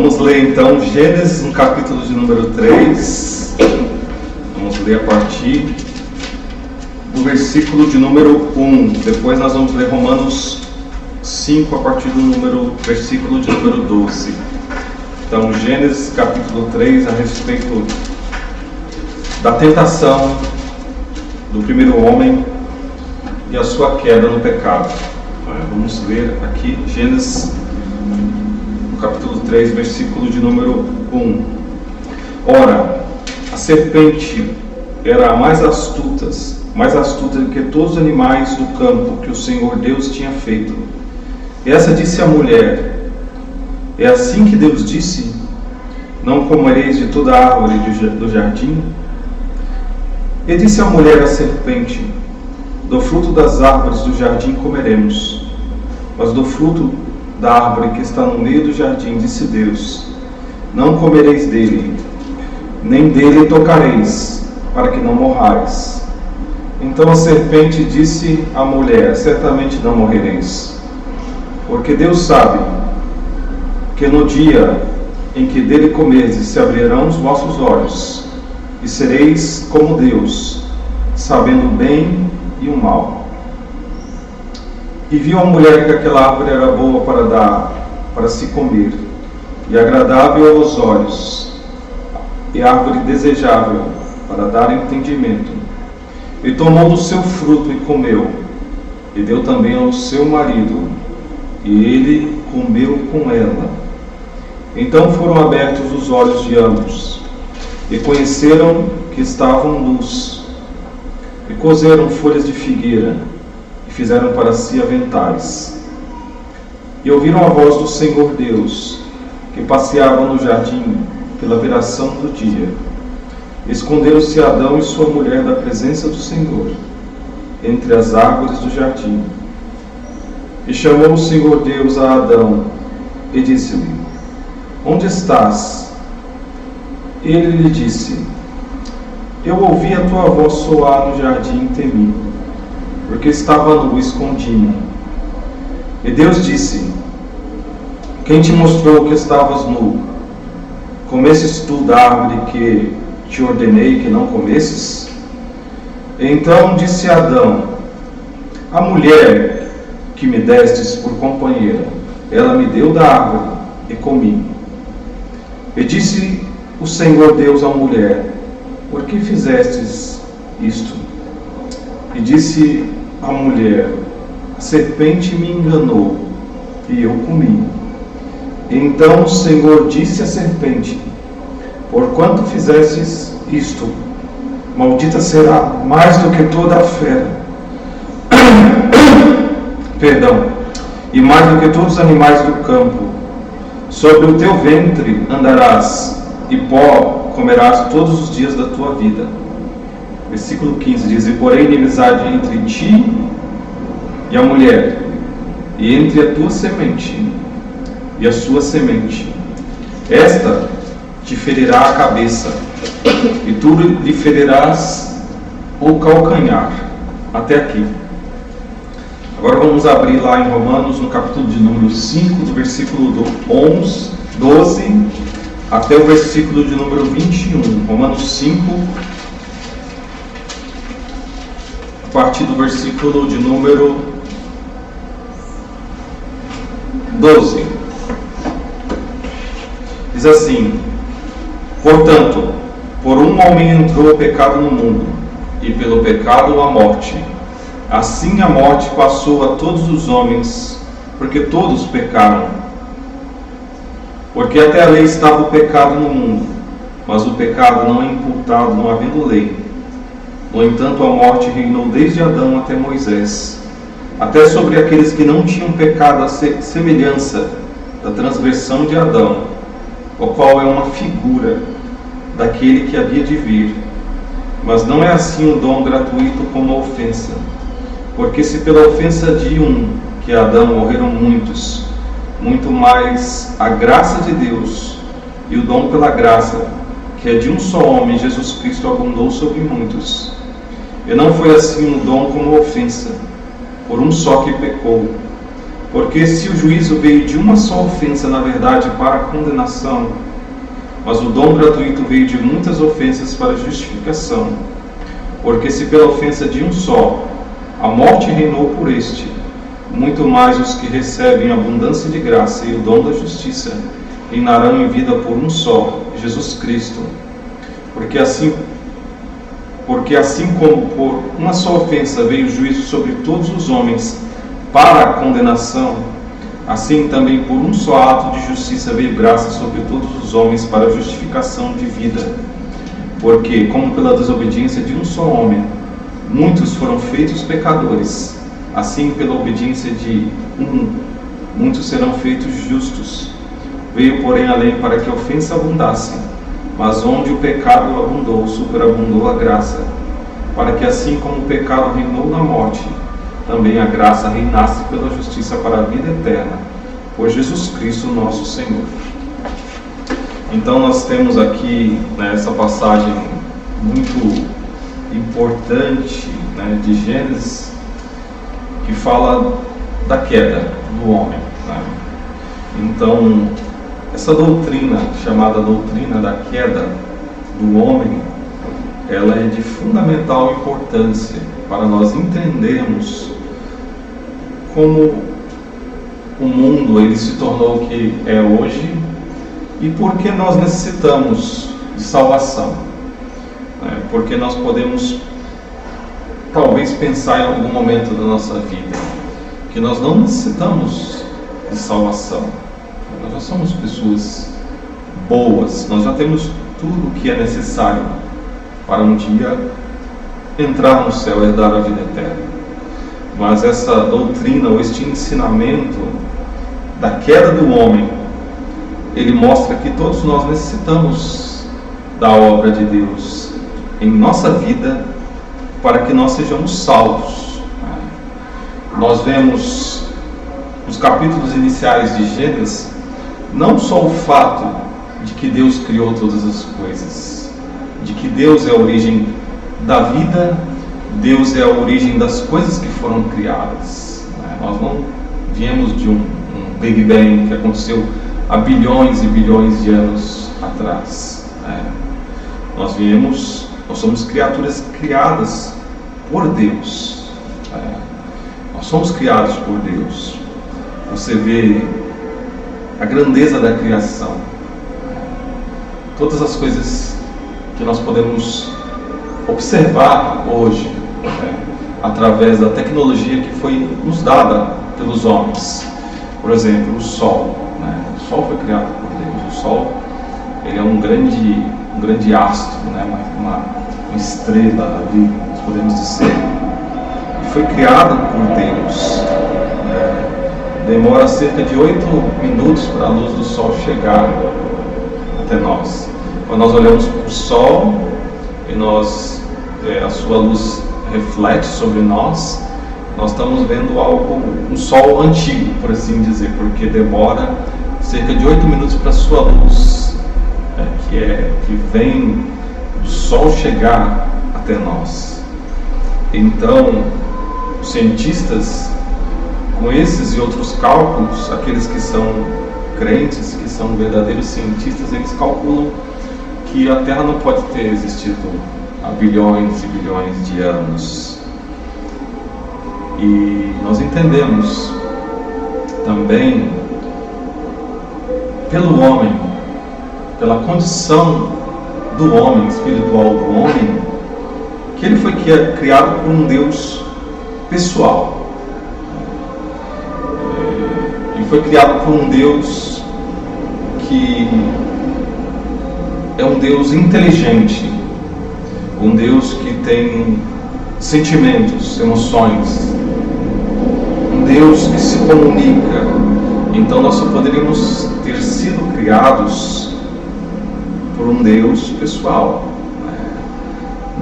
Vamos ler então Gênesis no capítulo de número 3. Vamos ler a partir do versículo de número 1. Depois nós vamos ler Romanos 5 a partir do versículo de número 12. Então, Gênesis capítulo 3, a respeito da tentação do primeiro homem e a sua queda no pecado. Vamos ler aqui Gênesis no capítulo 3, versículo de número 1. Ora, a serpente era a mais astuta do que todos os animais do campo que o Senhor Deus tinha feito. E essa disse à mulher: é assim que Deus disse: não comereis de toda a árvore do jardim? E disse a mulher à serpente: do fruto das árvores do jardim comeremos, mas do fruto da árvore que está no meio do jardim, disse Deus: não comereis dele, nem dele tocareis, para que não morrais. Então a serpente disse à mulher: certamente não morrereis, porque Deus sabe que no dia em que dele comerdes se abrirão os vossos olhos, e sereis como Deus, sabendo o bem e o mal. E viu a mulher que aquela árvore era boa para se comer, e agradável aos olhos, e árvore desejável para dar entendimento. E tomou do seu fruto e comeu, e deu também ao seu marido, e ele comeu com ela. Então foram abertos os olhos de ambos, e conheceram que estavam nus, e cozeram folhas de figueira, e fizeram para si aventais. E ouviram a voz do Senhor Deus, que passeava no jardim pela viração do dia. Esconderam-se Adão e sua mulher da presença do Senhor, entre as árvores do jardim. E chamou o Senhor Deus a Adão, e disse-lhe: onde estás? Ele lhe disse: eu ouvi a tua voz soar no jardim e temi, porque estava nu e escondi-me. E Deus disse: quem te mostrou que estavas nu? Comesses tu da árvore que te ordenei que não comesses? Então disse Adão: a mulher que me destes por companheira, ela me deu da árvore e comi. E disse o Senhor Deus à mulher: por que fizestes isto? E disse a mulher: a serpente me enganou, e eu comi. Então o Senhor disse à serpente: porquanto fizestes isto, maldita será mais do que toda a fera, e mais do que todos os animais do campo. Sobre o teu ventre andarás, e pó comerás todos os dias da tua vida. Versículo 15 diz: e porém inimizade entre ti e a mulher, e entre a tua semente e a sua semente. Esta te ferirá a cabeça, e tu lhe ferirás o calcanhar. Até aqui. Agora vamos abrir lá em Romanos, no capítulo de número 5, do versículo 12 até o versículo de número 21. Romanos 5, a partir do versículo de número 12. Diz assim: portanto, por um homem entrou o pecado no mundo, e pelo pecado a morte. Assim a morte passou a todos os homens, porque todos pecaram. Porque até a lei estava o pecado no mundo, mas o pecado não é imputado, não havendo lei. No entanto, a morte reinou desde Adão até Moisés, até sobre aqueles que não tinham pecado, a semelhança da transgressão de Adão, o qual é uma figura daquele que havia de vir. Mas não é assim o dom gratuito como a ofensa. Porque se pela ofensa de um, que é Adão, morreram muitos, muito mais a graça de Deus e o dom pela graça, que é de um só homem, Jesus Cristo, abundou sobre muitos. E não foi assim o dom como a ofensa, por um só que pecou. Porque se o juízo veio de uma só ofensa, na verdade, para a condenação, mas o dom gratuito veio de muitas ofensas para a justificação. Porque se pela ofensa de um só a morte reinou por este, muito mais os que recebem a abundância de graça e o dom da justiça reinarão em vida por um só, Jesus Cristo. Porque assim como por uma só ofensa veio o juízo sobre todos os homens para a condenação, assim também por um só ato de justiça veio graça sobre todos os homens para a justificação de vida. Porque, como pela desobediência de um só homem, muitos foram feitos pecadores, assim pela obediência de um, muitos serão feitos justos. Veio, porém, a lei para que a ofensa abundasse, mas onde o pecado abundou, superabundou a graça, para que assim como o pecado reinou na morte, também a graça reinasse pela justiça para a vida eterna, por Jesus Cristo nosso Senhor. Então nós temos aqui, né, essa passagem muito importante, né, de Gênesis, que fala da queda do homem, né? Então, essa doutrina, chamada doutrina da queda do homem, ela é de fundamental importância para nós entendermos como o mundo ele se tornou o que é hoje e por que nós necessitamos de salvação. Porque nós podemos talvez pensar em algum momento da nossa vida que nós não necessitamos de salvação. Nós já somos pessoas boas, nós já temos tudo o que é necessário para um dia entrar no céu e herdar a vida eterna. Mas essa doutrina, ou este ensinamento da queda do homem, ele mostra que todos nós necessitamos da obra de Deus em nossa vida para que nós sejamos salvos. Nós vemos nos capítulos iniciais de Gênesis não só o fato de que Deus criou todas as coisas, de que Deus é a origem da vida, Deus é a origem das coisas que foram criadas. Nós não viemos de um Big Bang que aconteceu há bilhões e bilhões de anos atrás. Nós somos criaturas criadas por Deus. Nós somos criados por Deus. Você vê a grandeza da criação. Todas as coisas que nós podemos observar hoje, através da tecnologia que foi nos dada pelos homens. Por exemplo, o Sol. O Sol foi criado por Deus. O Sol, ele é um grande astro, uma estrela ali, nós podemos dizer. Foi criado por Deus. Demora cerca de 8 minutos para a luz do Sol chegar até nós. Quando nós olhamos para o Sol e a sua luz reflete sobre nós, nós estamos vendo um Sol antigo, por assim dizer, porque demora cerca de 8 minutos para a sua luz, que vem do Sol chegar até nós. Então, os cientistas, com esses e outros cálculos, aqueles que são crentes, que são verdadeiros cientistas, eles calculam que a Terra não pode ter existido há bilhões e bilhões de anos. E nós entendemos também, pelo homem, pela condição do homem, espiritual do homem, que ele foi criado por um Deus pessoal. Ele foi criado por um Deus que é um Deus inteligente, um Deus que tem sentimentos, emoções, um Deus que se comunica. Então nós só poderíamos ter sido criados por um Deus pessoal.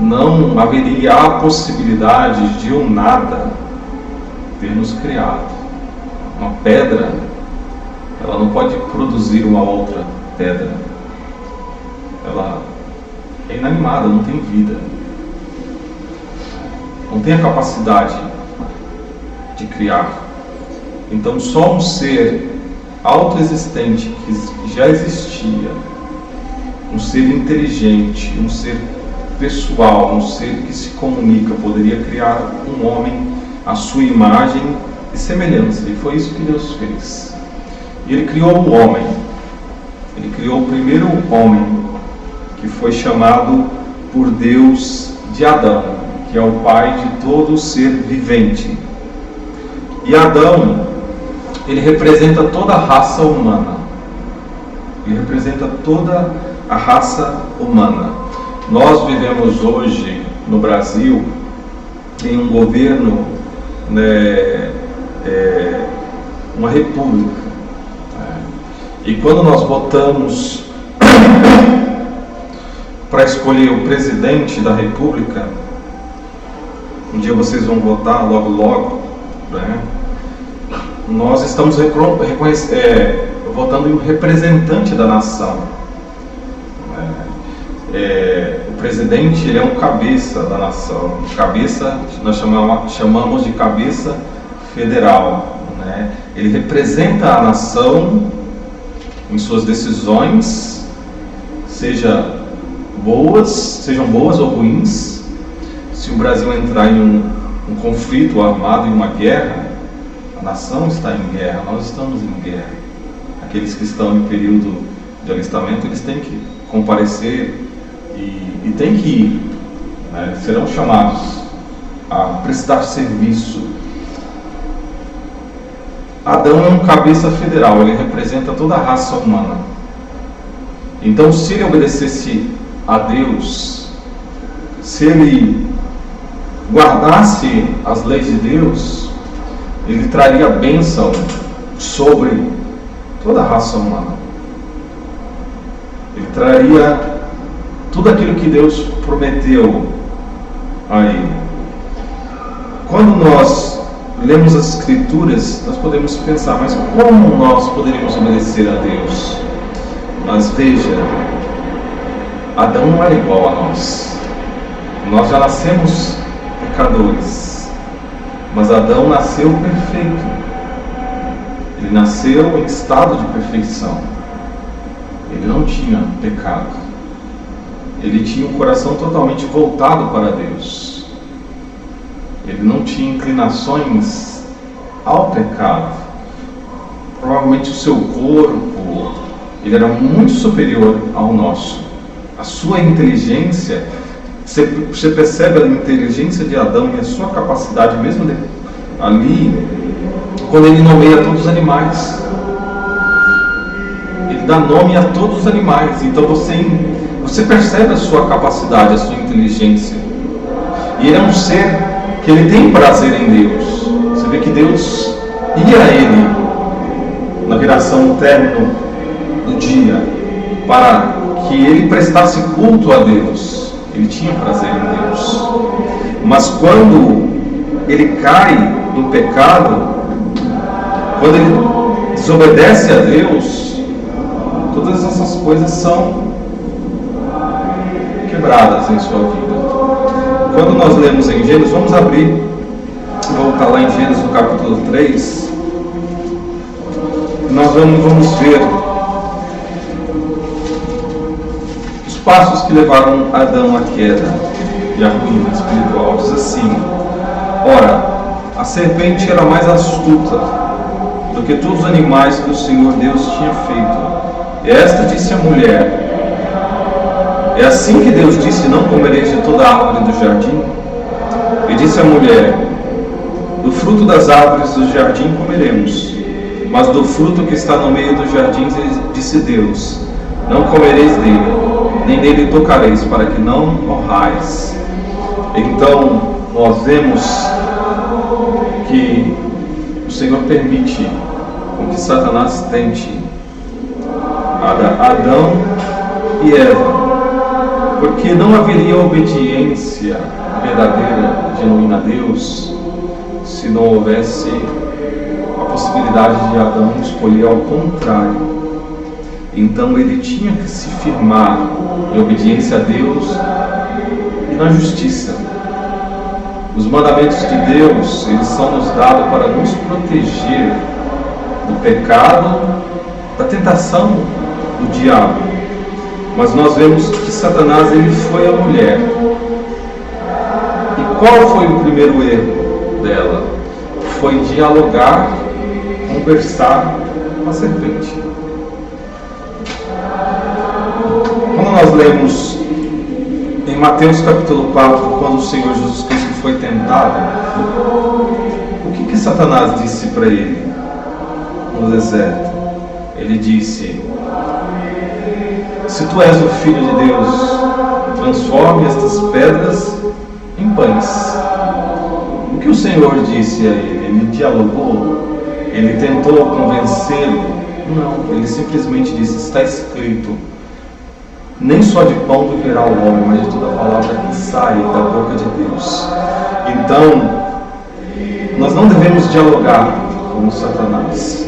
Não haveria a possibilidade de um nada ter nos criado. Uma pedra, ela não pode produzir uma outra pedra. Ela é inanimada, não tem vida. Não tem a capacidade de criar. Então só um ser autoexistente que já existia, um ser inteligente, um ser pessoal, um ser que se comunica, poderia criar um homem à sua imagem e semelhança. E foi isso que Deus fez. E Ele criou o homem. Ele criou o primeiro homem, que foi chamado por Deus de Adão, que é o pai de todo ser vivente. E Adão, ele representa toda a raça humana. Ele representa toda a raça humana. Nós vivemos hoje no Brasil em um governo, uma república. E quando nós votamos para escolher o presidente da república, um dia vocês vão votar logo, né? Nós estamos votando em um representante da nação. O presidente, ele é um cabeça da nação. Cabeça, nós chamamos de cabeça federal, né? Ele representa a nação em suas decisões, sejam boas ou ruins. Se o Brasil entrar em um conflito armado, em uma guerra, a nação está em guerra, nós estamos em guerra. Aqueles que estão em período de alistamento, eles têm que comparecer e têm que ir, né? Serão chamados a prestar serviço. Adão é um cabeça federal, ele representa toda a raça humana. Então, se ele obedecesse a Deus, se ele guardasse as leis de Deus, ele traria bênção sobre toda a raça humana. Ele traria tudo aquilo que Deus prometeu a ele. Quando nós lemos as Escrituras, nós podemos pensar, mas como nós poderíamos obedecer a Deus? Mas veja, Adão não era igual a nós. Nós já nascemos pecadores, mas Adão nasceu perfeito. Ele nasceu em estado de perfeição. Ele não tinha pecado. Ele tinha um coração totalmente voltado para Deus. Ele não tinha inclinações ao pecado. Provavelmente o seu corpo, ele era muito superior ao nosso. A sua inteligência, você percebe a inteligência de Adão e a sua capacidade mesmo ali, quando ele nomeia todos os animais. Ele dá nome a todos os animais. Então você percebe a sua capacidade, a sua inteligência. E ele é um ser que ele tem prazer em Deus. Você vê que Deus ia a ele na viração, no término do dia, para que ele prestasse culto a Deus. Ele tinha prazer em Deus. Mas quando ele cai em pecado, quando ele desobedece a Deus, todas essas coisas são quebradas em sua vida. Quando nós lemos em Gênesis, vamos abrir, voltar lá em Gênesis no capítulo 3, nós vamos ver os passos que levaram Adão à queda e à ruína espiritual. Diz assim: ora, a serpente era mais astuta do que todos os animais que o Senhor Deus tinha feito. E esta disse à mulher: é assim que Deus disse: não comereis de toda a árvore do jardim? E disse à mulher: do fruto das árvores do jardim comeremos, mas do fruto que está no meio dos jardins, disse Deus: não comereis dele, nem dele tocareis, para que não morrais. Então nós vemos que o Senhor permite que Satanás tente Adão e Eva, porque não haveria obediência verdadeira, genuína a Deus, se não houvesse a possibilidade de Adão escolher ao contrário. Então ele tinha que se firmar em obediência a Deus e na justiça. Os mandamentos de Deus, eles são nos dados para nos proteger do pecado, da tentação do diabo. Mas nós vemos que Satanás ele foi a mulher. E qual foi o primeiro erro dela? Foi dialogar, conversar com a serpente. Quando nós lemos em Mateus capítulo 4, quando o Senhor Jesus Cristo foi tentado, o que Satanás disse para ele no deserto? Ele disse: se tu és o Filho de Deus, transforme estas pedras em pães. O que o Senhor disse a ele? Ele dialogou? Ele tentou convencê-lo? Não, ele simplesmente disse: está escrito, nem só de pão viverá o homem, mas de toda palavra que sai da boca de Deus. Então, nós não devemos dialogar com Satanás.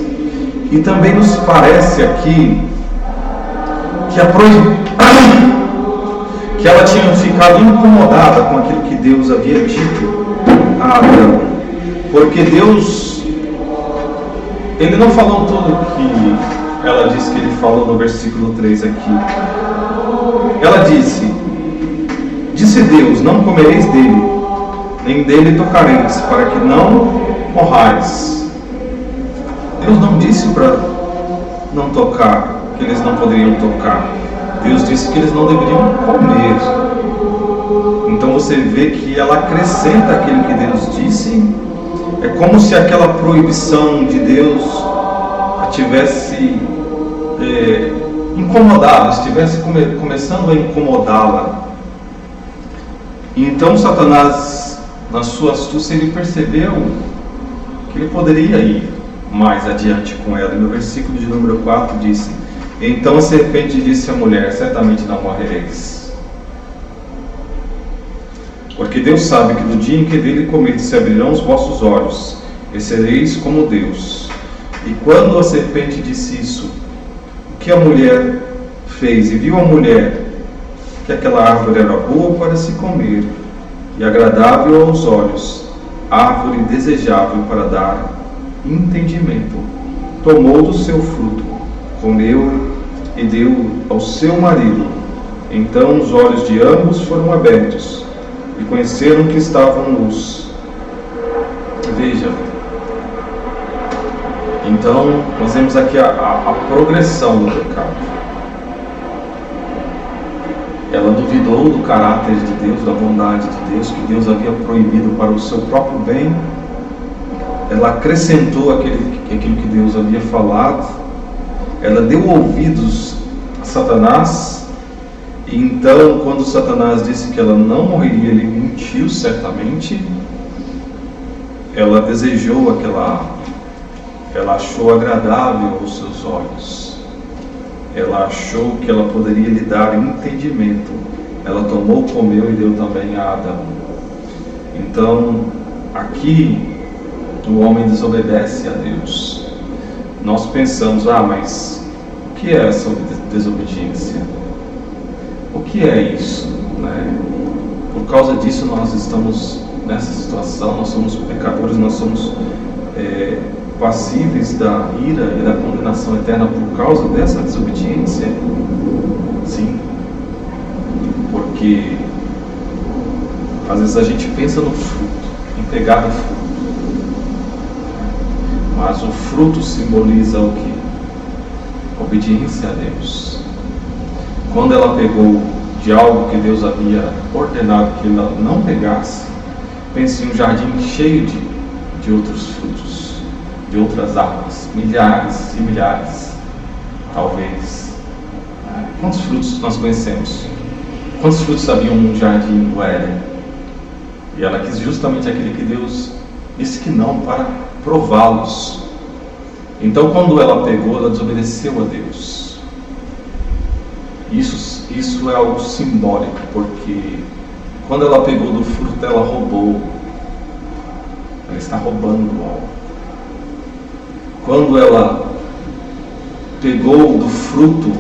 E também nos parece aqui que ela tinha ficado incomodada com aquilo que Deus havia dito a Adão. Porque Deus, Ele não falou tudo o que ela disse que Ele falou no versículo 3 aqui. Ela disse Deus, não comereis dele, nem dele tocareis, para que não morrais. Deus não disse para não tocar, que eles não poderiam tocar. Deus disse que eles não deveriam comer. Então você vê que ela acrescenta aquilo que Deus disse. É como se aquela proibição de Deus a tivesse incomodado, estivesse começando a incomodá-la. E então Satanás, na sua astúcia, ele percebeu que ele poderia ir mais adiante com ela. E no versículo de número 4 disse: então a serpente disse à mulher: certamente não morrereis, porque Deus sabe que no dia em que dele comerdes se abrirão os vossos olhos, e sereis como Deus. E quando a serpente disse isso, o que a mulher fez? E viu a mulher que aquela árvore era boa para se comer, e agradável aos olhos, árvore desejável para dar entendimento. Tomou do seu fruto, comeu e deu ao seu marido. Então os olhos de ambos foram abertos, e conheceram que estavam nus. Veja, então nós vemos aqui a progressão do pecado. Ela duvidou do caráter de Deus, da bondade de Deus, que Deus havia proibido para o seu próprio bem. Ela acrescentou aquilo que Deus havia falado. Ela deu ouvidos a Satanás. E então, quando Satanás disse que ela não morreria, ele mentiu certamente. Ela desejou aquela árvore. Ela achou agradável aos seus olhos. Ela achou que ela poderia lhe dar entendimento. Ela tomou, comeu e deu também a Adão. Então, aqui, o homem desobedece a Deus. Nós pensamos: mas o que é essa desobediência? O que é isso? Por causa disso nós estamos nessa situação, nós somos pecadores, nós somos passíveis da ira e da condenação eterna por causa dessa desobediência? Sim, porque às vezes a gente pensa no fruto, em pegar o fruto, mas o fruto simboliza o quê? Obediência a Deus. Quando ela pegou de algo que Deus havia ordenado que ela não pegasse, pense em um jardim cheio de outros frutos, de outras árvores, milhares e milhares, talvez. Quantos frutos nós conhecemos? Quantos frutos haviam no jardim do Éden? E ela quis justamente aquele que Deus disse que não, para prová-los. Então, quando ela pegou, ela desobedeceu a Deus. Isso é algo simbólico, porque quando ela pegou do fruto, ela roubou. Ela está roubando algo. Quando ela pegou do fruto,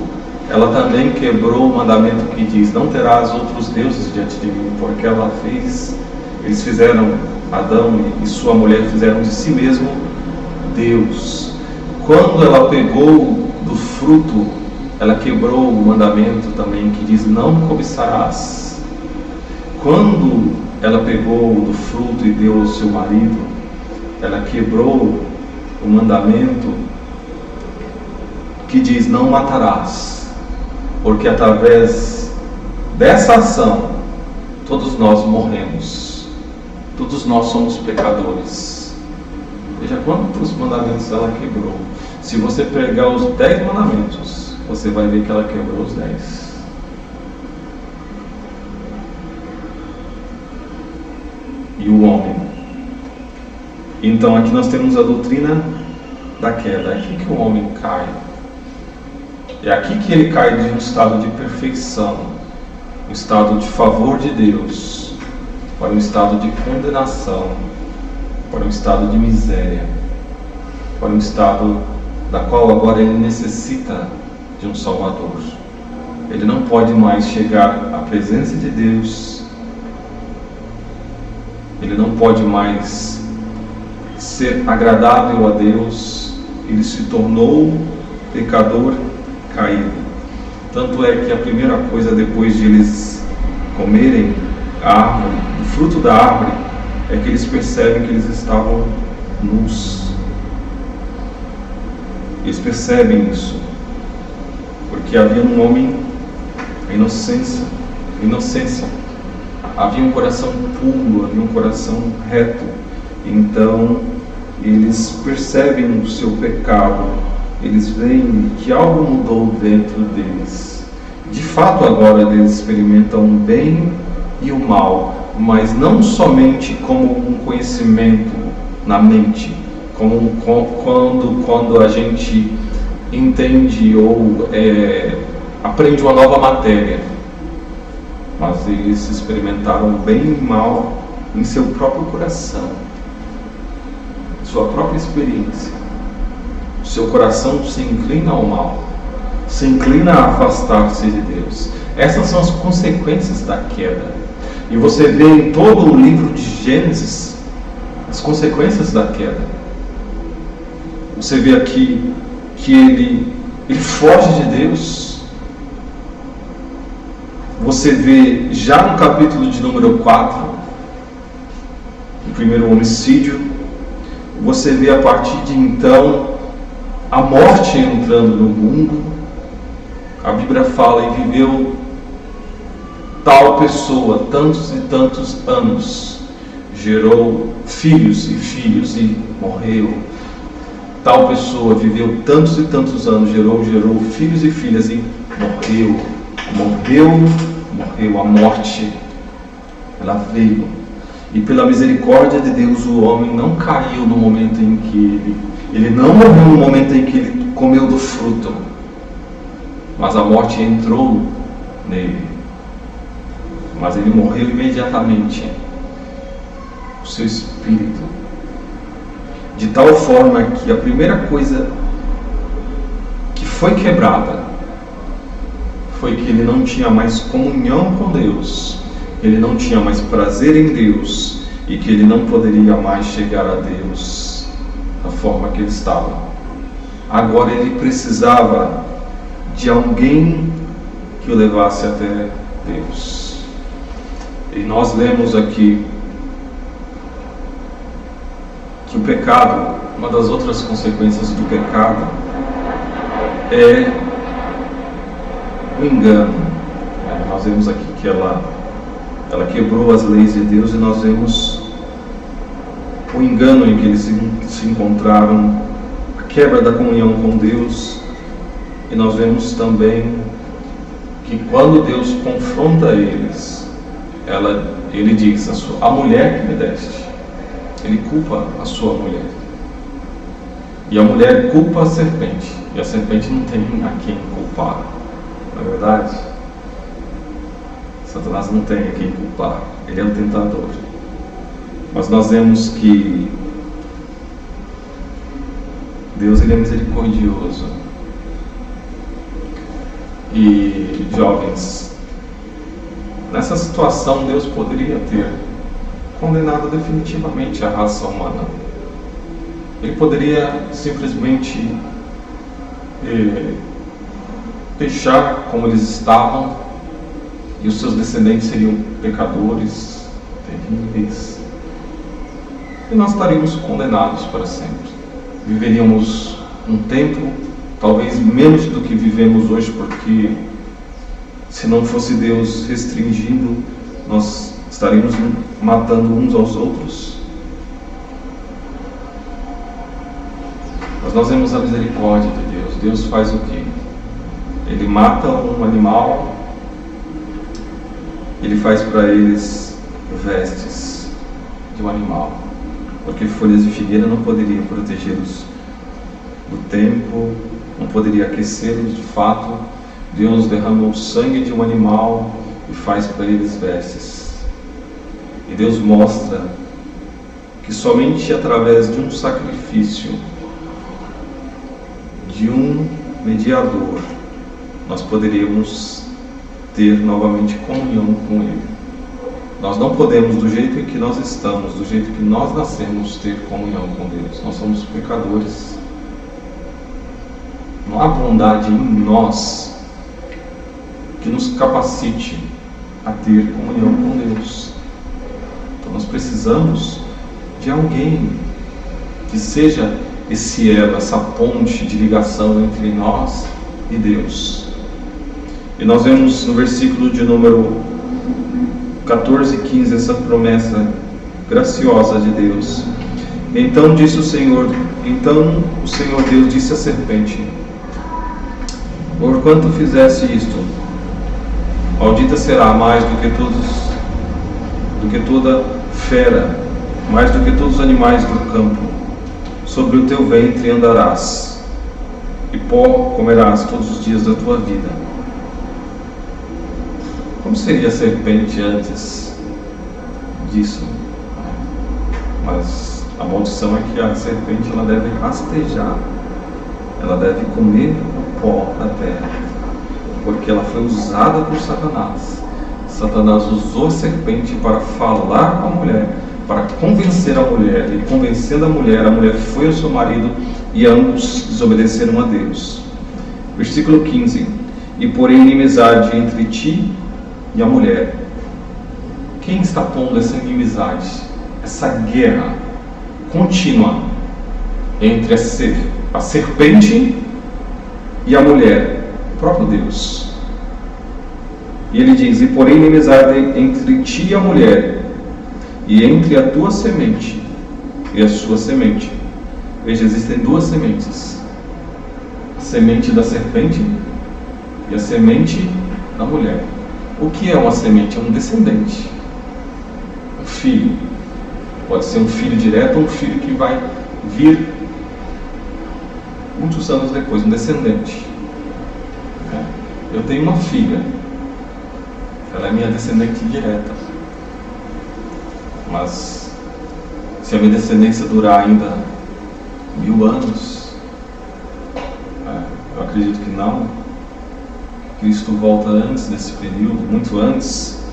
ela também quebrou o mandamento que diz: não terás outros deuses diante de mim, porque eles fizeram, Adão e sua mulher fizeram de si mesmo Deus. Quando ela pegou do fruto, ela quebrou o mandamento também que diz: não cobiçarás. Quando ela pegou do fruto e deu ao seu marido, ela quebrou o mandamento que diz: não matarás. Porque através dessa ação, todos nós morremos. Todos nós somos pecadores. Veja quantos mandamentos ela quebrou. Se você pegar os 10 mandamentos, você vai ver que ela quebrou os 10. E o homem. Então aqui nós temos a doutrina da queda. É aqui que o homem cai. É aqui que ele cai de um estado de perfeição, um estado de favor de Deus, para um estado de condenação, para um estado de miséria, para um estado da qual agora ele necessita de um Salvador. Ele não pode mais chegar à presença de Deus, ele não pode mais ser agradável a Deus, ele se tornou pecador caído. Tanto é que a primeira coisa depois de eles comerem a árvore, o fruto da árvore, é que eles percebem que eles estavam nus. Eles percebem isso, porque havia um homem, a inocência, havia um coração puro, havia um coração reto. Então eles percebem o seu pecado, eles veem que algo mudou dentro deles. De fato agora eles experimentam o bem e o mal, mas não somente como um conhecimento na mente, como quando a gente entende ou aprende uma nova matéria, mas eles experimentaram o bem e o mal em seu próprio coração, sua própria experiência. O seu coração se inclina ao mal, se inclina a afastar-se de Deus. Essas são as consequências da queda. E você vê em todo o livro de Gênesis as consequências da queda. Você vê aqui que ele foge de Deus. Você vê já no capítulo de número 4, o primeiro homicídio, você vê a partir de então a morte entrando no mundo. A Bíblia fala: e viveu tal pessoa tantos e tantos anos, gerou filhos e morreu. Tal pessoa viveu tantos e tantos anos, gerou filhos e filhas e morreu. A morte, ela veio. E pela misericórdia de Deus, o homem não caiu no momento em que ele não morreu no momento em que ele comeu do fruto, mas a morte entrou nele. Mas ele morreu imediatamente, o seu espírito, de tal forma que a primeira coisa que foi quebrada foi que ele não tinha mais comunhão com Deus, ele não tinha mais prazer em Deus, e que ele não poderia mais chegar a Deus da forma que ele estava. Agora ele precisava de alguém que o levasse até Deus. E nós lemos aqui que o pecado, uma das outras consequências do pecado, é o engano. Nós vemos aqui que ela quebrou as leis de Deus, e nós vemos o engano em que eles se encontraram, a quebra da comunhão com Deus. E nós vemos também que quando Deus confronta eles, ele diz: a mulher que me deste. Ele culpa a sua mulher. E a mulher culpa a serpente. E a serpente não tem a quem culpar. Não é verdade? Satanás não tem a quem culpar. Ele é o tentador. Mas nós vemos que Deus, ele é misericordioso. E jovens, nessa situação Deus poderia ter condenado definitivamente a raça humana. Ele poderia simplesmente deixar como eles estavam, e os seus descendentes seriam pecadores terríveis, e nós estaríamos condenados para sempre. Viveríamos um tempo, talvez menos do que vivemos hoje, porque se não fosse Deus restringindo, nós estaríamos matando uns aos outros. Mas nós vemos a misericórdia de Deus. Deus faz o quê? Ele mata um animal, ele faz para eles vestes de um animal, porque folhas de figueira não poderiam protegê-los do tempo, não poderia aquecê-los de fato. Deus derrama o sangue de um animal e faz para eles vestes. E Deus mostra que somente através de um sacrifício, de um mediador, nós poderíamos ter novamente comunhão com Ele. Nós não podemos, do jeito em que nós estamos, do jeito que nós nascemos, ter comunhão com Deus. Nós somos pecadores. Não há bondade em nós que nos capacite a ter comunhão com Deus. Então nós precisamos de alguém que seja esse elo, essa ponte de ligação entre nós e Deus. E nós vemos no versículo de número 14 e 15 essa promessa graciosa de Deus. Então o Senhor Deus disse à serpente: porquanto fizeste isto, maldita será mais do que toda fera, mais do que todos os animais do campo. Sobre o teu ventre andarás, e pó comerás todos os dias da tua vida. Como seria a serpente antes disso? Mas a maldição é que a serpente ela deve rastejar, ela deve comer o pó da terra, porque ela foi usada por Satanás. Satanás usou a serpente para falar com a mulher, para convencer a mulher, e convencendo a mulher foi ao seu marido, e ambos desobedeceram a Deus. Versículo 15: e porém inimizade entre ti e a mulher. Quem está pondo essa inimizade, essa guerra contínua entre a serpente e a mulher? O próprio Deus. E ele diz: e porém inimizade entre ti e a mulher, e entre a tua semente e a sua semente. Veja, existem duas sementes: a semente da serpente e a semente da mulher. O que é uma semente? É um descendente, um filho. Pode ser um filho direto ou um filho que vai vir muitos anos depois, um descendente. Eu tenho uma filha, ela é minha descendente direta. Mas se a minha descendência durar ainda 1000 anos, eu acredito que não. Cristo volta antes desse período, muito antes,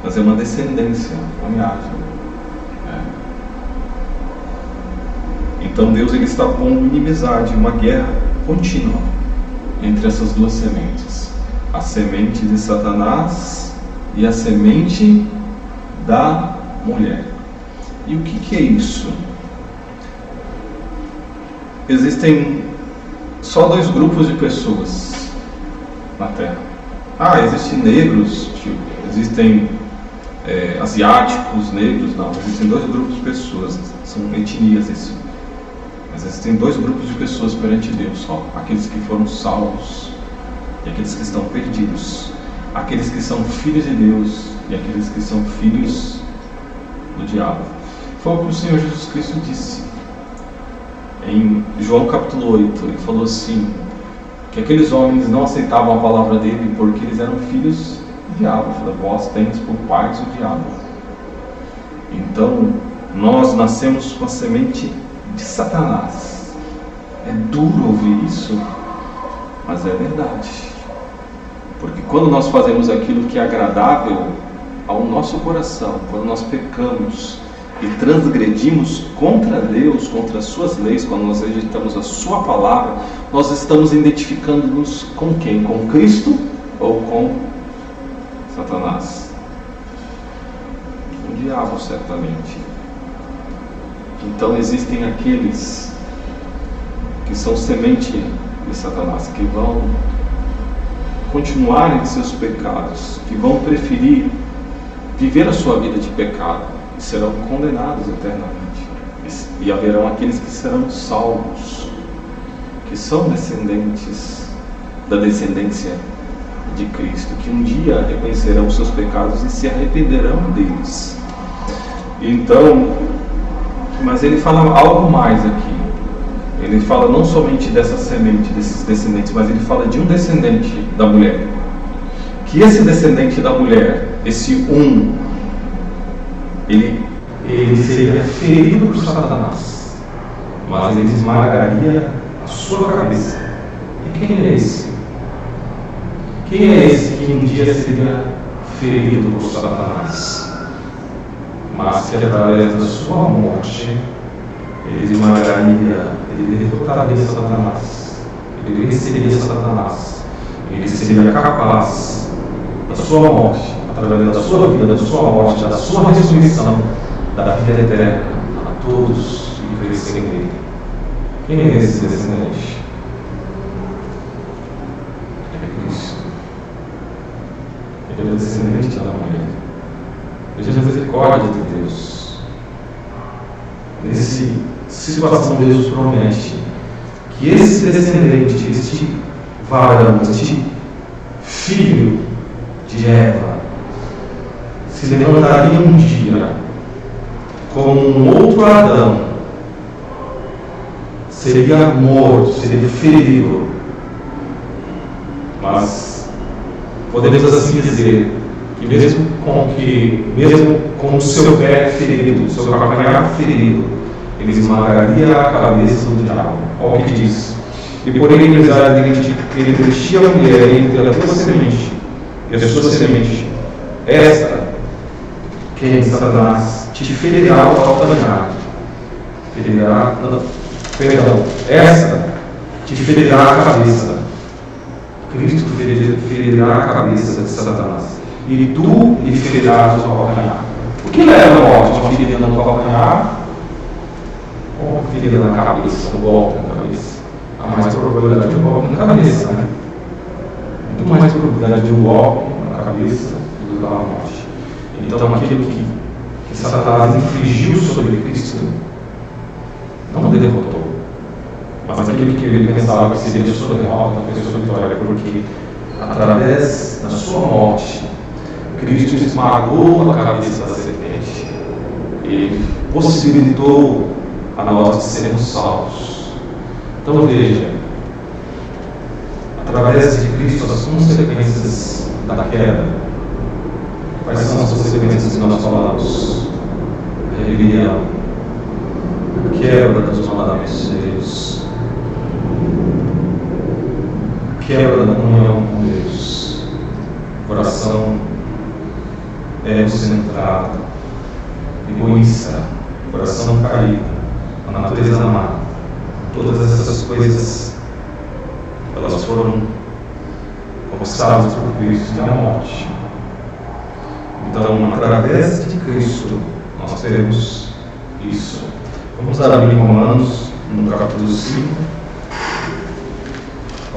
mas é uma descendência, uma linhagem. Então Deus ele está pondo inimizade, uma guerra contínua entre essas duas sementes: a semente de Satanás e a semente da mulher. E o que é isso? Existem só 2 grupos de pessoas na Terra. Existem negros, existem asiáticos, negros, não. Existem 2 grupos de pessoas, são etnias isso. Mas existem 2 grupos de pessoas perante Deus só: aqueles que foram salvos e aqueles que estão perdidos, aqueles que são filhos de Deus e aqueles que são filhos do diabo. Foi o que o Senhor Jesus Cristo disse em João capítulo 8. Ele falou assim, que aqueles homens não aceitavam a palavra dele porque eles eram filhos do diabo. Ele falou: vós tendes por pais o diabo. Então nós nascemos com a semente de Satanás. É duro ouvir isso, mas é verdade. Porque quando nós fazemos aquilo que é agradável ao nosso coração, quando nós pecamos, e transgredimos contra Deus, contra as suas leis, quando nós rejeitamos a sua palavra, nós estamos identificando-nos com quem? Com Cristo ou com Satanás? Com o diabo, certamente. Então existem aqueles que são semente de Satanás, que vão continuar em seus pecados, que vão preferir viver a sua vida de pecado e serão condenados eternamente. E haverão aqueles que serão salvos, que são descendentes da descendência de Cristo, que um dia reconhecerão os seus pecados e se arrependerão deles. Então, mas ele fala algo mais aqui. Ele fala não somente dessa semente, desses descendentes, mas ele fala de um descendente da mulher. Que esse descendente da mulher, esse ele seria ferido por Satanás, mas ele esmagaria a sua cabeça. E quem é esse? Quem é esse que um dia seria ferido por Satanás, mas que através da sua morte ele esmagaria, ele derrotaria Satanás, ele venceria Satanás, ele seria capaz da sua morte, através da sua vida, da sua morte, da sua ressurreição, da vida eterna a todos que crescem nele. Quem é esse descendente? É Cristo. Ele é o descendente da mulher. Veja a misericórdia de Deus. Nessa situação, Deus promete que esse descendente, este varão, este filho de Eva, se levantaria um dia como um outro Adão, seria morto, seria ferido, mas podemos assim dizer que mesmo com o seu pé ferido, o seu calcanhar ferido, ele esmagaria a cabeça do diabo. Olha o que diz: e porém ele vestia a mulher entre a tua semente e a sua semente, esta, que é Satanás, te ferirá o calcanhar. Esta te ferirá a cabeça. Cristo ferirá a cabeça de Satanás, e tu lhe ferirás o calcanhar. O que leva à morte? Uma ferida no calcanhar ou uma ferida na cabeça, um golpe na cabeça? Há mais probabilidade de um golpe na cabeça, né? Muito mais probabilidade de um golpe na cabeça do que da morte. Então aquilo que Satanás infligiu sobre Cristo não o derrotou, mas aquilo que ele pensava que seria sua derrota foi sua vitória, porque através da sua morte Cristo esmagou a cabeça da serpente e possibilitou a nós de sermos salvos. Então veja, através de Cristo, as consequências da queda. Quais são as consequências que nós falamos? A rebelião, a quebra dos mandamentos de Deus, a quebra da comunhão com Deus, coração egocentrado, egoísta, coração caído, a natureza má. Todas essas coisas, elas foram conquistadas por Cristo e a morte. Então, através de Cristo, nós teremos isso. Vamos abrir em Romanos, no capítulo 5,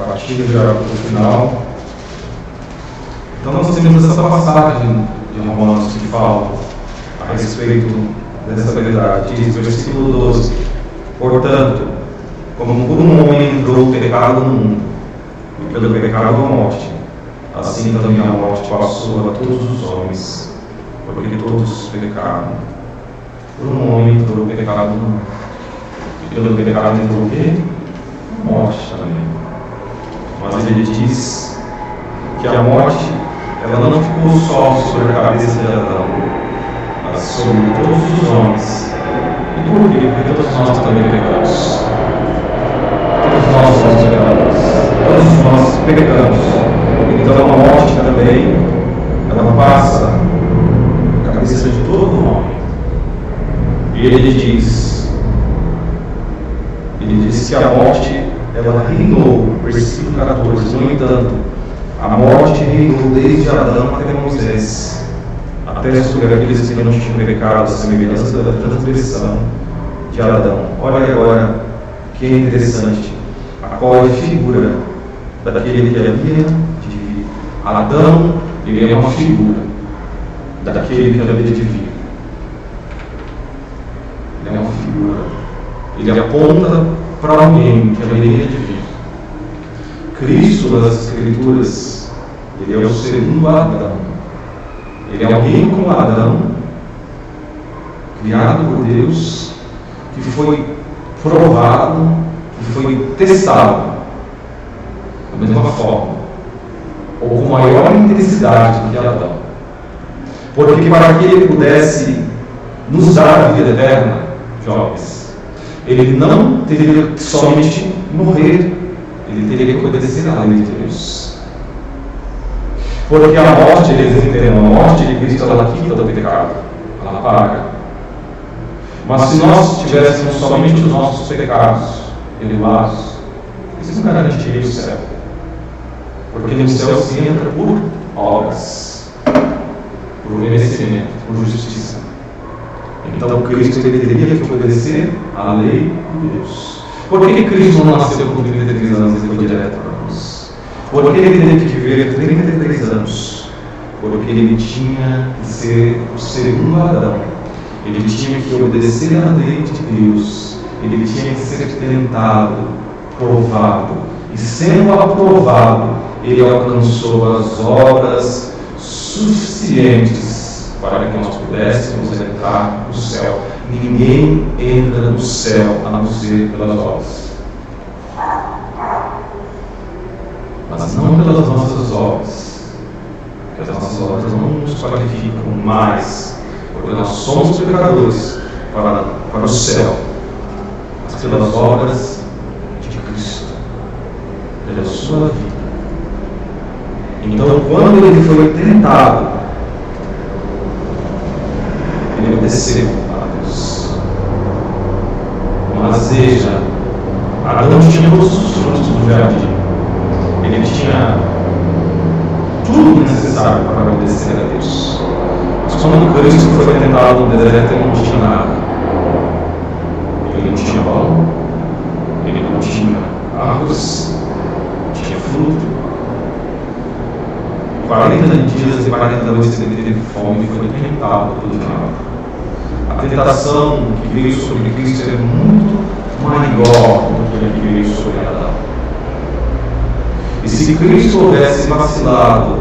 a partir do capítulo final. Então, nós temos essa passagem de Romanos que fala a respeito dessa verdade. Diz, versículo 12: portanto, como por um homem entrou o pecado no mundo, e pelo pecado a morte, assim também a morte passou a todos os homens, porque todos pecaram. Por um homem entrou o pecado no mundo, e pelo pecado entrou o quê? A morte também. Mas ele diz que a morte, ela não ficou só sobre a cabeça de Adão, mas sobre todos os homens. E por quê? Porque todos nós também pecamos. Todos nós somos pecadores. Todos nós pecamos. Então a morte também, ela passa a cabeça de todo homem. E ele diz que a morte, ela reinou, versículo 14, no entanto, a morte reinou desde Adão até Moisés, até sobre aqueles que não tinham pecado, a semelhança da transgressão de Adão. Olha agora que interessante, a qual é a figura daquele que havia de vir. Adão, ele é uma figura daquele que havia de vir. Ele é uma figura. Ele aponta para alguém que haveria de vir. Cristo, nas Escrituras, ele é o segundo Adão. Ele é alguém como Adão, criado por Deus, que foi provado, que foi testado da mesma forma, ou com maior intensidade do que Adão. Porque para que ele pudesse nos dar a vida eterna, jovens, ele não teria que somente morrer, ele teria que obedecer à lei de Deus. Porque a morte, eles entendem, a morte de Cristo, ela quita do pecado, ela paga. Mas se nós tivéssemos somente os nossos pecados perdoados, isso não garantiria o céu. Porque no céu se entra por obras, por merecimento, por justiça. Então Cristo, ele teria que obedecer à lei de Deus. Por que Cristo não nasceu com 33 anos e foi direto para a cruz? Por que ele teve que viver 33 anos? Porque ele tinha que ser o segundo Adão. Ele tinha que obedecer à lei de Deus. Ele tinha que ser tentado, provado. E sendo aprovado, ele alcançou as obras suficientes para que nós pudéssemos entrar no céu. Ninguém entra no céu a não ser pelas obras. Mas não pelas nossas obras, porque as nossas obras não nos qualificam mais, porque nós somos pecadores para o céu, mas pelas obras de Cristo, pela sua vida. Então, quando ele foi tentado, ele obedeceu a Deus. Mas veja, Adão tinha todos os frutos do jardim. Ele tinha tudo necessário para obedecer a Deus. Mas quando Cristo foi tentado no deserto, ele não tinha nada. Ele não tinha pão, ele não tinha árvores, não tinha fruto. 40 dias e 40 noites ele teve fome e foi tentado pelo diabo. A tentação que veio sobre Cristo é muito maior do que a que veio sobre Adão. E se Cristo houvesse vacilado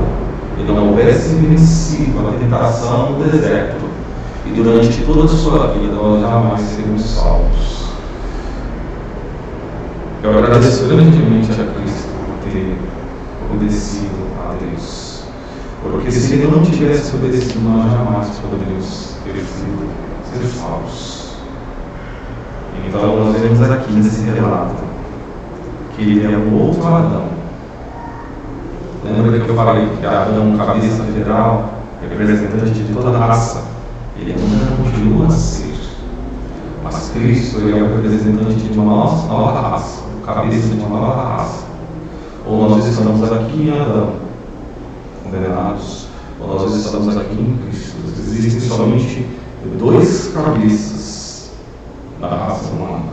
e não houvesse vencido a tentação no deserto, e durante toda a sua vida nós jamais seríamos salvos. Eu agradeço grandemente a Cristo por ter obedecido a Deus. Porque se ele não tivesse obedecido, nós jamais poderíamos ter sido ser salvos. Então nós vemos aqui nesse relato que ele é um outro Adão. Lembra que eu falei que Adão, cabeça federal, representante de toda a raça, ele ainda continua a ser. Mas Cristo, ele é o representante de uma nova raça, cabeça de uma nova raça. Ou nós estamos aqui em Adão, condenados, ou nós estamos aqui em Cristo. Existem somente dois cabeças da raça humana.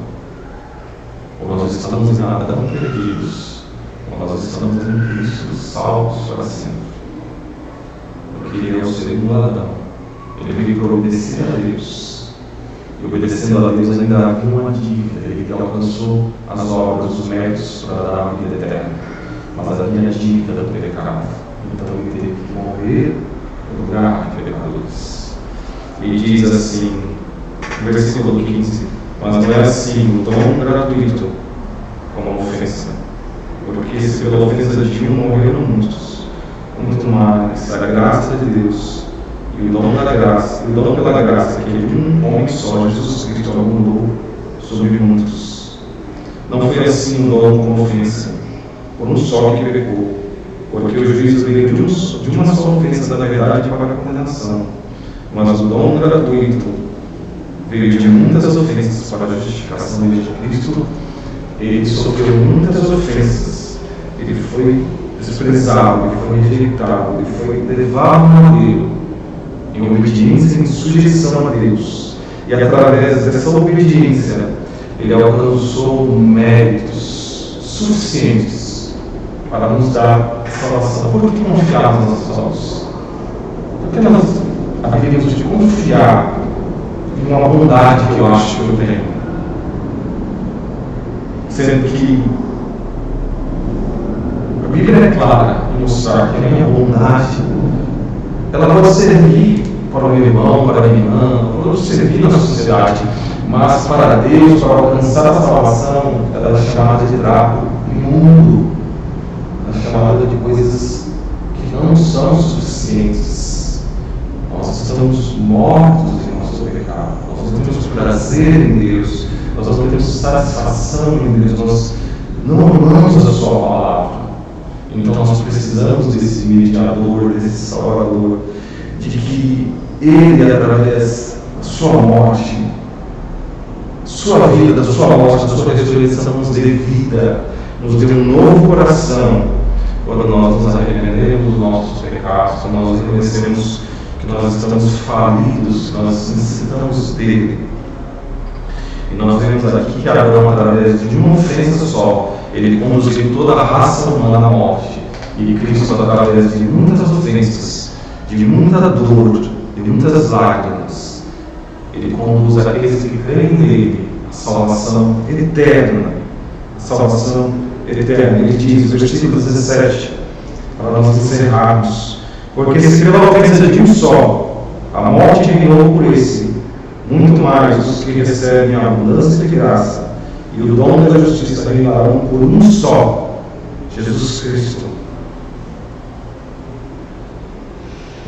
Ou nós estamos em Adão perdidos, nós estamos em Cristo salvos para sempre. Porque ele é o segundo Adão. Ele veio para obedecer a Deus. E obedecendo a Deus ainda havia uma dívida. Ele alcançou as obras, os méritos para dar a vida eterna. Mas havia a dívida do pecado. Então ele teve que morrer no lugar de pecadores. E diz assim, no versículo 15: mas não é assim o dom gratuito como a ofensa. Porque se pela ofensa de um morreram muitos, muito mais a graça de Deus e o dom da graça, e o dom pela graça que de um homem só, Jesus Cristo, abundou sobre muitos. Não foi assim o dom como ofensa, por um só que pecou, porque o juízo veio de uma só ofensa da verdade para a condenação, mas o dom gratuito veio de muitas ofensas para a justificação de Cristo. Ele sofreu muitas ofensas. Ele foi desprezado, ele foi rejeitado, ele foi levado ao madeiro em obediência e em sujeição a Deus. E através dessa obediência, ele alcançou méritos suficientes para nos dar salvação. Por que confiar nos nossos olhos? Porque nós haveríamos de confiar em uma bondade que eu acho que eu tenho, sendo que a Bíblia é clara em mostrar que a minha bondade ela pode servir para o meu irmão, para a minha irmã, pode servir na sociedade, mas para Deus, para alcançar a salvação, ela é chamada de trapo imundo, ela é chamada de coisas que não são suficientes. Nós estamos mortos em nosso pecado, nós não temos prazer em Deus, nós não temos satisfação em Deus, nós não amamos a sua palavra. Então nós precisamos desse mediador, desse Salvador, de que Ele, através da sua morte, sua vida, da sua morte, da sua ressurreição, nos dê vida, nos dê um novo coração, quando nós nos arrependemos dos nossos pecados, quando nós reconhecemos que nós estamos falidos, que nós necessitamos dele. E nós vemos aqui que Adão, através de uma ofensa só, ele conduziu toda a raça humana à morte. E Cristo, através de muitas ofensas, de muita dor, de muitas lágrimas, ele conduz aqueles que creem nele a salvação eterna. A salvação eterna. Ele diz, versículo 17, para nós encerrarmos: porque se pela ofensa de um só a morte reinou por esse, muito mais os que recebem a abundância de graça e o dom da justiça reinarão por um só, Jesus Cristo.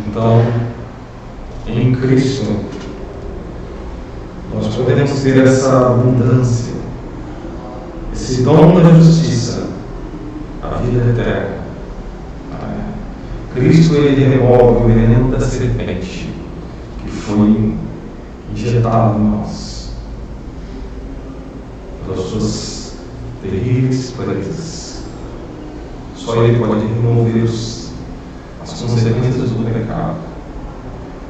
Então, em Cristo, nós podemos ter essa abundância, esse dom da justiça, a vida eterna. Cristo, ele remove o veneno da serpente que foi injetado em nós, pelas suas terríveis presas. Só ele pode remover as consequências do pecado.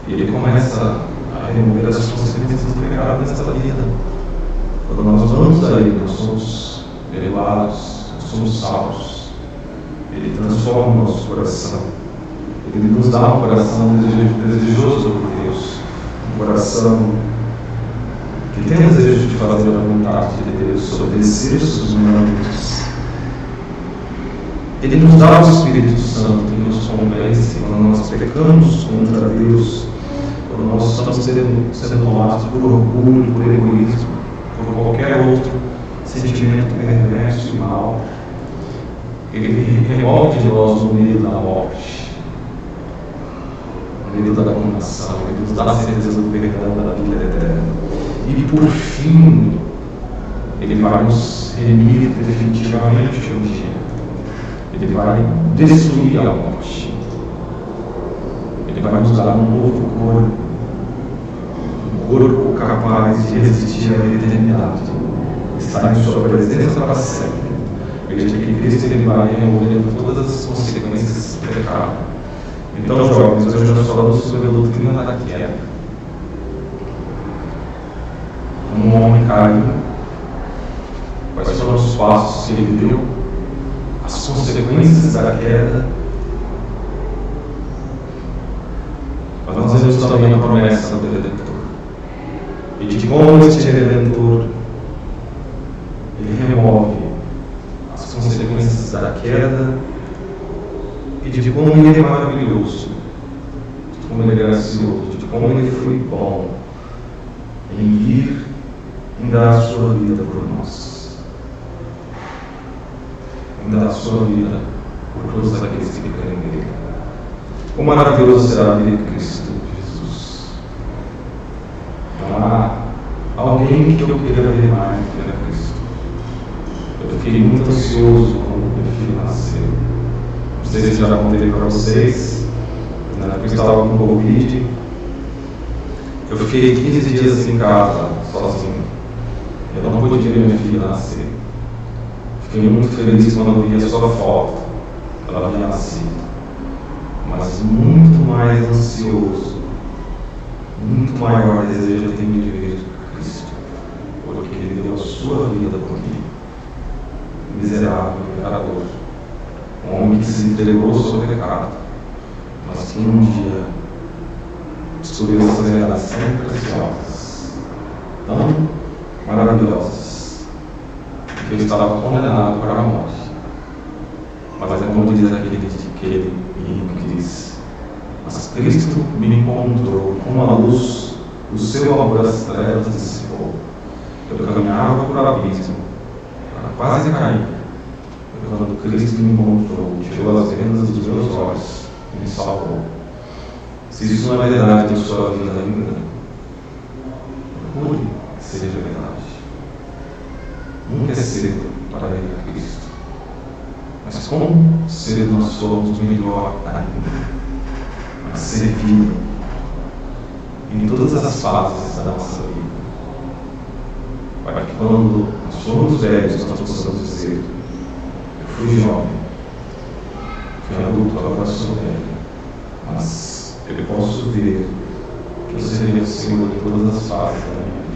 E ele começa a remover as consequências do pecado nesta vida. Quando nós vamos a ele, nós somos elevados, nós somos salvos. Ele transforma o nosso coração. Ele nos dá um coração desejoso por Deus, um coração que tem o desejo de fazer a vontade de Deus, obedecer os seus mandamentos. Ele nos dá o Espírito Santo que nos convence quando nós pecamos contra Deus, quando nós estamos sendo tomados por orgulho, por egoísmo, por qualquer outro sentimento perverso e mau. Ele remove de nós o medo da morte, o medo da condenação, ele nos dá a certeza do perdão da vida eterna. E por fim, ele vai nos remir definitivamente um dia. Ele vai destruir a morte. Ele vai nos dar um novo corpo, um corpo capaz de resistir à eternidade, estar em sua presença para sempre. Veja que Cristo ele vai removendo todas as consequências do pecado. Então, jovens, hoje nós falamos sobre a doutrina da queda. Um homem caiu, quais foram os passos que ele deu, as consequências da queda. Mas nós vemos também a promessa do Redentor, e de como este Redentor ele remove as consequências da queda, e de como ele é maravilhoso, de como ele é gracioso, de como ele foi bom em ir em dar a sua vida por nós, em dar a sua vida por todos aqueles que creem nele. Quão maravilhoso será a vida de Cristo Jesus. Não há alguém que eu queira ver mais do que a Cristo. Eu fiquei muito ansioso quando meu filho nasceu. Não sei se já contei para vocês, na época eu estava com Covid, Eu fiquei 15 dias em casa, sozinho. Eu não podia ver minha filha nascer. Fiquei muito feliz quando vi a sua foto. Ela havia nascido. Mas muito mais ansioso, muito maior desejo eu tenho de ver Cristo, porque Ele deu a sua vida por mim. Miserável pecador, um homem que se entregou ao seu pecado, mas que um dia descobriu essas verdades tão preciosas, tão maravilhosas, que eu estava condenado para a morte. Mas é como diz aquele hino que diz: mas Cristo me encontrou com a luz, o seu amor das trevas dissipou. Eu caminhava por abismo, quase caí, quando Cristo me encontrou, tirou as vendas dos meus olhos e me salvou. Se isso não é verdade em sua vida ainda, procure que seja verdade. Nunca é cedo para ir a Cristo. Mas como cedo nós somos melhor ainda a servir em todas as fases da nossa vida, para que quando nós formos velhos nós possamos dizer: eu fui jovem, fui adulto, agora sou velho, mas eu posso ver que eu serei o Senhor em todas as fases da minha vida.